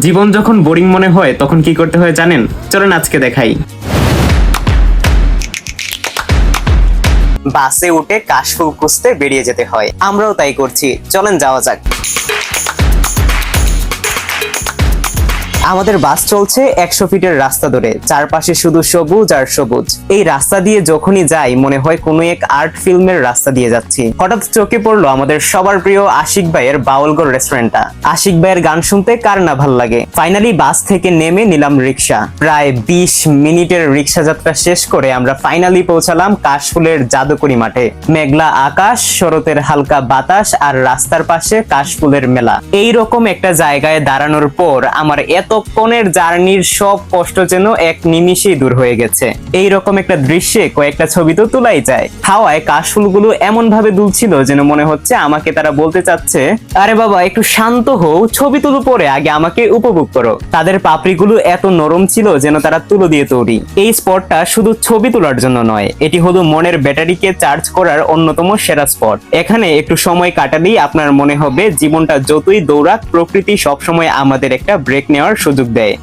জীবন যখন বোরিং মনে হয় তখন কি করতে হয় জানেন? চলেন আজকে দেখাই। বাসে উঠে কাশফুল খুঁজতে বেরিয়ে যেতে হয়, আমরাও তাই করছি। চলেন যাওয়া যাক। আমাদের বাস চলছে 100 ফিটের রাস্তা ধরে, চারপাশে শুধু সবুজ আর সবুজ। এই রাস্তা দিয়ে যখনই যাই মনে হয় কোনো এক আর্ট ফিল্মের রাস্তা দিয়ে যাচ্ছি। হঠাৎ চোখে পড়লো আমাদের সবার প্রিয় আশিক ভাইয়ের বাউলগড় রেস্টুরেন্টটা। আশিক ভাইয়ের গান শুনতে কার না ভাল লাগে। ফাইনালি বাস থেকে নেমে নিলাম রিক্সা। প্রায় 20 মিনিটের রিক্সা যাত্রা শেষ করে আমরা ফাইনালি পৌঁছালাম কাশফুলের জাদুকরি মাঠে। মেঘলা আকাশ, শরতের হালকা বাতাস আর রাস্তার পাশে কাশফুলের মেলা। এইরকম একটা জায়গায় দাঁড়ানোর পর আমার এতক্ষণের জার্নির সব কষ্ট যেন এক নিমিষেই দূর হয়ে গেছে। এইরকম একটা দৃশ্যে কয়েকটা ছবি তো তোলাই যায়। হাওয়ায় কাশফুলগুলো এমন ভাবে দুলছিল যেন মনে হচ্ছে আমাকে তারা বলতে চাচ্ছে, আরে বাবা একটু শান্ত হও, ছবি তুলো পরে আগে আমাকে উপভোগ করো। তাদের পাপড়িগুলো এত নরম ছিল যেন তারা তুলো দিয়ে তৈরি। এই স্পটটা শুধু ছবি তোলার জন্য নয়, এটি হলো মনের ব্যাটারিকে চার্জ করার অন্যতম সেরা স্পট। এখানে একটু সময় কাটালেই আপনার মনে হবে জীবনটা যতই দৌড়াক, প্রকৃতি সবসময় আমাদের একটা ব্রেক নেওয়ার সুযোগ দেয়।